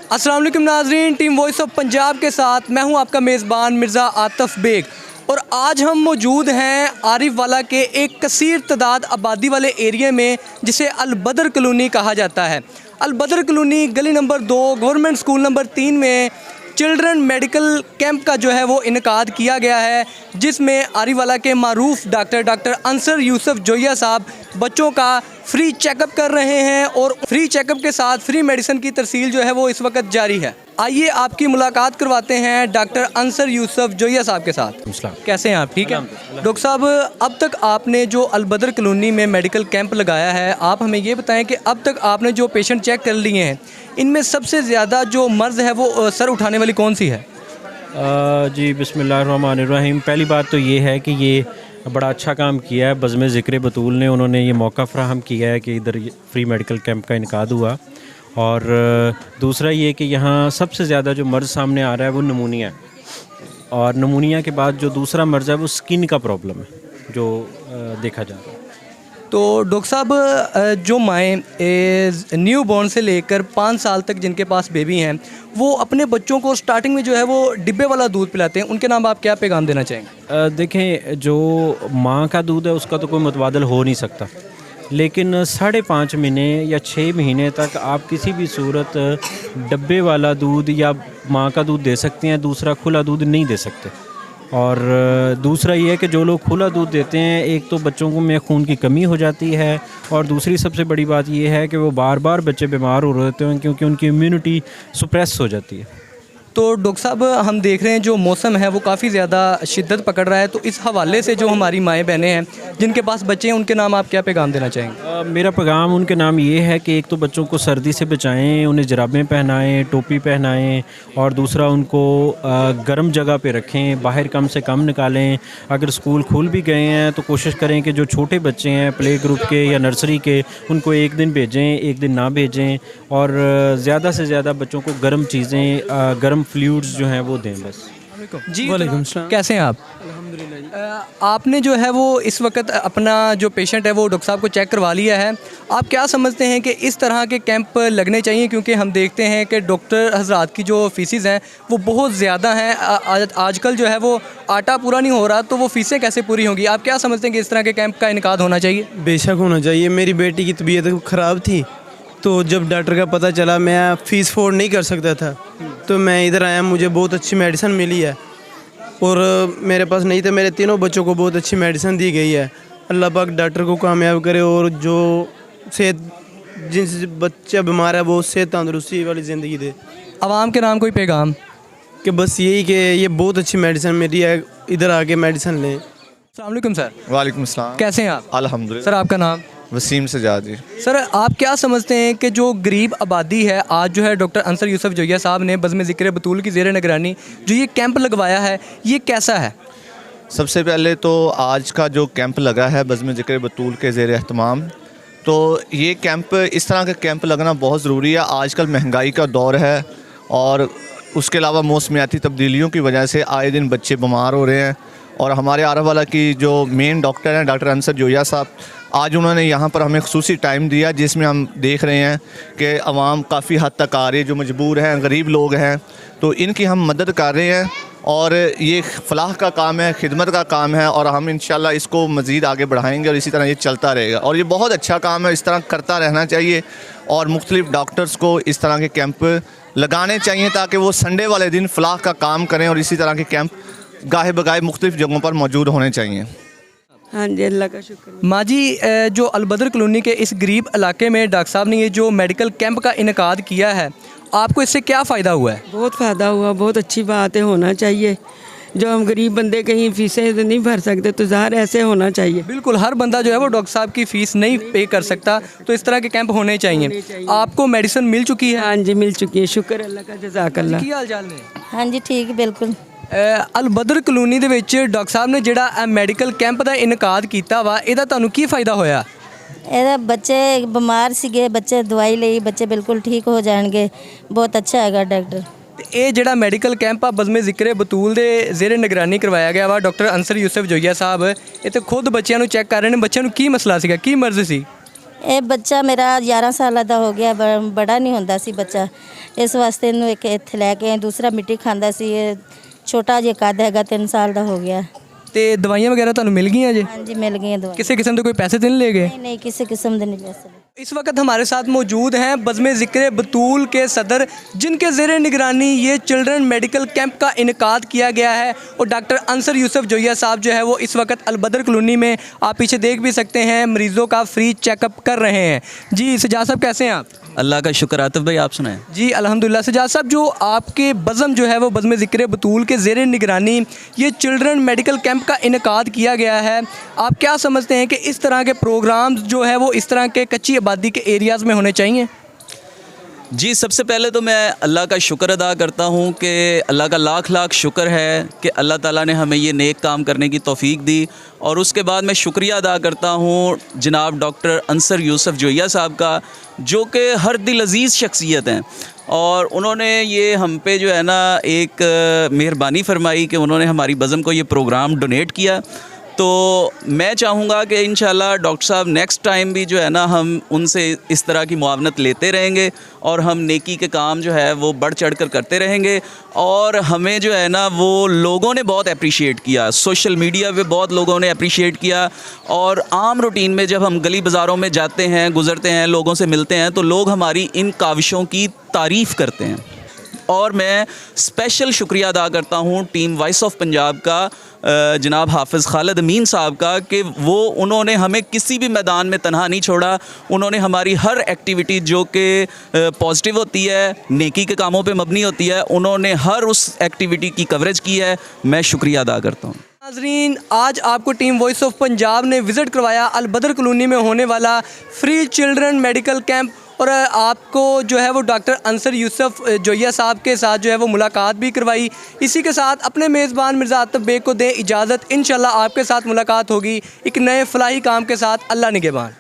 अस्सलाम वालेकुम नाज़रीन, टीम वॉइस ऑफ पंजाब के साथ मैं हूं आपका मेज़बान मिर्ज़ा आतिफ़ बेग और आज हम मौजूद हैं आरिफ वाला के एक कसीर तादाद आबादी वाले एरिया में जिसे अलबदर कॉलोनी कहा जाता है। अलबदर कॉलोनी गली नंबर 2 गवर्नमेंट स्कूल नंबर 3 में चिल्ड्रन मेडिकल कैंप का जो है वो इनकाद किया गया है, जिसमें आरिफ वाला के मारूफ डॉक्टर अंसर यूसुफ जोया साहब बच्चों का फ्री चेकअप कर रहे हैं और फ्री चेकअप के साथ फ्री मेडिसिन की तरसील जो है वो इस वक्त जारी है। आइए आपकी मुलाकात करवाते हैं डॉक्टर अंसर यूसुफ जोया साहब के साथ। कैसे हैं आप? ठीक है डॉक्टर साहब, अब तक आपने जो अलबदर कॉलोनी में मेडिकल कैंप लगाया है, आप हमें ये बताएं कि अब तक आपने जो पेशेंट चेक कर लिए हैं इनमें सबसे ज़्यादा जो मर्ज़ है वो सर उठाने वाली कौन सी है? जी बिस्मिल्लाहिर्रहमानिर्रहीम। पहली बात तो ये है कि ये बड़ा अच्छा काम किया है बज़्म ज़िक्र बतूल ने। उन्होंने ये मौका फ़राहम किया है कि इधर फ्री मेडिकल कैंप का इनकाद हुआ। और दूसरा ये कि यहाँ सबसे ज़्यादा जो मर्ज़ सामने आ रहा है वो नमूनिया है, और नमूनिया के बाद जो दूसरा मर्ज़ है वो स्किन का प्रॉब्लम है जो देखा जा रहा है। तो डॉक्टर साहब, जो माएँ न्यू बॉर्न से लेकर 5 साल तक जिनके पास बेबी हैं वो अपने बच्चों को स्टार्टिंग में जो है वो डिब्बे वाला दूध पिलाते हैं, उनके नाम आप क्या पैगाम देना चाहेंगे? देखें, जो माँ का दूध है उसका तो कोई मुतबादल हो नहीं सकता, लेकिन 5.5 महीने या 6 महीने तक आप किसी भी सूरत डब्बे वाला दूध या माँ का दूध दे सकते हैं, दूसरा खुला दूध नहीं दे सकते। और दूसरा ये है कि जो लोग खुला दूध देते हैं, एक तो बच्चों को में खून की कमी हो जाती है, और दूसरी सबसे बड़ी बात ये है कि वो बार बार बच्चे बीमार हो रहे हैं क्योंकि उनकी इम्यूनिटी सुप्रेस हो जाती है। तो डॉक्टर साहब, हम देख रहे हैं जो मौसम है वो काफ़ी ज़्यादा शिद्दत पकड़ रहा है, तो इस हवाले से जो हमारी माएँ बहनें हैं जिनके पास बच्चे हैं उनके नाम आप क्या पैगाम देना चाहेंगे? मेरा पैगाम उनके नाम ये है कि एक तो बच्चों को सर्दी से बचाएं, उन्हें जराबें पहनाएं, टोपी पहनाएं, और दूसरा उनको गर्म जगह पे रखें, बाहर कम से कम निकालें। अगर स्कूल खुल भी गए हैं तो कोशिश करें कि जो छोटे बच्चे हैं प्ले ग्रुप के या नर्सरी के, उनको एक दिन भेजें, एक दिन ना भेजें, और ज़्यादा से ज़्यादा बच्चों को गर्म चीज़ें, गर्म फ्लूइड्स जो हैं वो दें बस। जी वालेकुम सलाम। कैसे हैं आप? अल्हम्दुलिल्लाह। आपने जो है वो इस वक्त अपना जो पेशेंट है वो डॉक्टर साहब को चेक करवा लिया है। आप क्या समझते हैं कि इस तरह के कैंप लगने चाहिए? क्योंकि हम देखते हैं कि डॉक्टर हजरात की जो फ़ीसें हैं वो बहुत ज़्यादा हैं। आजकल जो है वो आटा पूरा नहीं हो रहा, तो वो फ़ीसें कैसे पूरी होंगी? आप क्या समझते हैं कि इस तरह के कैंप का इनकाद होना चाहिए? बेशक होना चाहिए। मेरी बेटी की तबीयत ख़राब थी, तो जब डॉक्टर का पता चला मैं फ़ीस अफोर्ड नहीं कर सकता था, तो मैं इधर आया। मुझे बहुत अच्छी मेडिसिन मिली है, और मेरे पास नहीं था, मेरे तीनों बच्चों को बहुत अच्छी मेडिसिन दी गई है। अल्लाह पाक डॉक्टर को कामयाब करे, और जो सेहत जिनसे बच्चा बीमार है वो सेहत तंदुरुस्ती वाली ज़िंदगी दे। आवाम के नाम कोई पैगाम? कि बस यही कि ये बहुत अच्छी मेडिसिन मेरी है, इधर आके मेडिसिन लें। अस्सलाम वालेकुम सर। वालेकुम सलाम। कैसे हैं आप? अल्हम्दुलिल्लाह। सर आपका नाम? वसीम सजाद जी। सर, आप क्या समझते हैं कि जो गरीब आबादी है, आज जो है डॉक्टर अंसर यूसुफ जोया साहब ने बज़्म ज़िक्र बतूल की ज़ेर निगरानी जो ये कैंप लगवाया है, ये कैसा है? सबसे पहले तो आज का जो कैंप लगा है बज़्म ज़िक्र बतूल के ज़ेर एहतमाम, तो ये कैंप, इस तरह का कैंप लगना बहुत ज़रूरी है। आजकल महंगाई का दौर है, और उसके अलावा मौसमियाती तब्दीलियों की वजह से आए दिन बच्चे बीमार हो रहे हैं। और हमारे आरफ वाला की जो मेन डॉक्टर हैं डॉक्टर अंसर जोया साहब, आज उन्होंने यहाँ पर हमें खुसूसी टाइम दिया, जिसमें हम देख रहे हैं कि आवाम काफ़ी हद तक आ रही है, जो मजबूर हैं, गरीब लोग हैं, तो इनकी हम मदद कर रहे हैं। और ये फलाह का काम है, खिदमत का काम है, और हम इंशाल्लाह इसको मज़ीद आगे बढ़ाएंगे और इसी तरह ये चलता रहेगा। और ये बहुत अच्छा काम है, इस तरह करता रहना चाहिए, और मुख्तलिफ़ डॉक्टर्स को इस तरह के कैंप लगाने चाहिए ताकि वो संडे वाले दिन फलाह का काम करें, और इसी तरह के कैंप गाहे बगाहे मुख्तलिफ़ जगहों पर मौजूद होने चाहिए। हाँ जी, अल्लाह का शुक्र। माँ जी, जो अलबदर कॉलोनी के इस गरीब इलाके में डॉक्टर साहब ने ये जो मेडिकल कैंप का इनकाद किया है, आपको इससे क्या फ़ायदा हुआ है? बहुत फ़ायदा हुआ, बहुत अच्छी बात है, होना चाहिए। जो हम गरीब बंदे कहीं फ़ीसें तो नहीं भर सकते, तो ज़ाहिर ऐसे होना चाहिए। बिल्कुल, हर बंदा जो है वो डॉक्टर साहब की फ़ीस नहीं पे कर सकता, तो इस तरह के कैंप होने चाहिए। आपको मेडिसिन मिल चुकी है? हाँ जी, मिल चुकी है, शुक्र अल्लाह का, जज़ाकल्लाह। की हाल चाल ने? हाँ जी, ठीक बिल्कुल। अलबदर कॉलोनी ਦੇ ਵਿੱਚ ਡਾਕਟਰ ਸਾਹਿਬ ਨੇ ਜਿਹੜਾ ਮੈਡੀਕਲ ਕੈਂਪ ਦਾ ਇਨਕਾਦ ਕੀਤਾ ਵਾ, ਇਹਦਾ ਤੁਹਾਨੂੰ ਕੀ ਫਾਇਦਾ ਹੋਇਆ? ਇਹਦਾ ਬੱਚੇ ਬਿਮਾਰ ਸੀਗੇ, ਬੱਚੇ ਦਵਾਈ ਲਈ, ਬੱਚੇ ਬਿਲਕੁਲ ਠੀਕ ਹੋ ਜਾਣਗੇ। ਬਹੁਤ ਅੱਛਾ ਹੈਗਾ ਡਾਕਟਰ। ਇਹ ਜਿਹੜਾ ਮੈਡੀਕਲ ਕੈਂਪ ਆ ਬਜ਼ਮੇ ਜ਼ਿਕਰ ਬਤੂਲ ਦੇ ਜ਼ੇਰੇ ਨਿਗਰਾਨੀ ਕਰਵਾਇਆ ਗਿਆ ਵਾ, ਡਾਕਟਰ ਅੰਸਰ ਯੂਸੁਫ ਜੋਈਆ ਸਾਹਿਬ ਇਹ ਤੇ ਖੁਦ ਬੱਚਿਆਂ ਨੂੰ ਚੈੱਕ ਕਰ ਰਹੇ ਨੇ। ਬੱਚਿਆਂ ਨੂੰ ਕੀ ਮਸਲਾ ਸੀਗਾ, ਕੀ ਮਰਜ਼ ਸੀ? ਇਹ ਬੱਚਾ ਮੇਰਾ 11 ਸਾਲਾਂ ਦਾ ਹੋ ਗਿਆ, ਬੜਾ ਨਹੀਂ ਹੁੰਦਾ ਸੀ ਬੱਚਾ, ਇਸ ਵਾਸਤੇ ਇਹਨੂੰ ਇੱਕ ਇੱਥੇ ਲੈ ਕੇ ਆਏ। ਦੂਸਰਾ ਮਿੱਟੀ ਖਾਂਦਾ ਸੀ, ਇਹ ਛੋਟਾ ਜਿਹਾ ਕੱਦ ਹੈਗਾ, 3 ਸਾਲ ਦਾ ਹੋ ਗਿਆ। ਤੇ ਦਵਾਈਆਂ ਵਗੈਰਾ ਤੁਹਾਨੂੰ ਮਿਲ ਗਈਆਂ ਜੇ? ਹਾਂਜੀ मिल गई हैं दवाई। ਕਿਸੇ ਕਿਸਮ ਦੇ ਕੋਈ ਪੈਸੇ तो नहीं ले गए? नहीं नहीं किसी किस्म के नहीं पैसे। इस वक्त हमारे साथ मौजूद हैं बज़्म ज़िक्र बतूल के सदर, जिनके ज़ेर निगरानी ये चिल्ड्रन मेडिकल कैंप का इनकाद किया गया है। और डॉक्टर अंसर यूसुफ जोया साहब जो है वो इस वक्त अलबदर कॉलोनी में, आप पीछे देख भी सकते हैं, मरीज़ों का फ्री चेकअप कर रहे हैं। जी सजाद साहब कैसे हैं आप? अल्लाह का शुक्र। आतिफ भाई आप सुनाएं। जी अल्हम्दुलिल्लाह। सजाद साहब, जो आपके बज़म जो है वो बज़्म ज़िक्र बतूल के ज़ेर निगरानी ये चिल्ड्रन मेडिकल कैंप का इनकाद किया गया है, आप क्या समझते हैं कि इस तरह के प्रोग्राम्स जो है वो इस तरह के कच्ची आबादी के एरियाज़ में होने चाहिए? जी सबसे पहले तो मैं अल्लाह का शुक्र अदा करता हूँ कि अल्लाह का लाख लाख शुक्र है कि अल्लाह ताला ने हमें ये नेक काम करने की तौफीक दी। और उसके बाद मैं शुक्रिया अदा करता हूँ जनाब डॉक्टर अंसर यूसुफ जोया साहब का, जो कि हर दिल अज़ीज़ शख्सियत हैं। और उन्होंने ये हम पे जो है ना एक मेहरबानी फरमाई कि उन्होंने हमारी बज़म को ये प्रोग्राम डोनेट किया। तो मैं चाहूँगा कि इंशाल्लाह डॉक्टर साहब नेक्स्ट टाइम भी जो है ना हम उनसे इस तरह की मुआवनत लेते रहेंगे और हम नेकी के काम जो है वो बढ़ चढ़ कर करते रहेंगे। और हमें जो है ना वो लोगों ने बहुत अप्रिशिएट किया, सोशल मीडिया पे बहुत लोगों ने अप्रिशिएट किया। और आम रूटीन में जब हम गली बाज़ारों में जाते हैं, गुज़रते हैं, लोगों से मिलते हैं, तो लोग हमारी इन काविशों की तारीफ़ करते हैं। और मैं स्पेशल शुक्रिया अदा करता हूँ टीम वॉइस ऑफ पंजाब का, जनाब हाफ़िज़ खालिद अमीन साहब का, कि वो उन्होंने हमें किसी भी मैदान में तनहा नहीं छोड़ा। उन्होंने हमारी हर एक्टिविटी जो कि पॉजिटिव होती है, नेकी के कामों पे मबनी होती है, उन्होंने हर उस एक्टिविटी की कवरेज की है। मैं शुक्रिया अदा करता हूँ। नाज़रीन, आज आपको टीम वॉइस ऑफ पंजाब ने विज़िट करवाया अलबदर कॉलोनी में होने वाला फ्री चिल्ड्रन मेडिकल कैंप। और आपको जो है वो डॉक्टर अंसर यूसुफ जोया साहब के साथ जो है वो मुलाकात भी करवाई। इसी के साथ अपने मेज़बान मिर्ज़ा आतिफ बेग को दें इजाज़त। इंशाल्लाह आपके साथ मुलाकात होगी एक नए फलाही काम के साथ। अल्लाह निगहबान।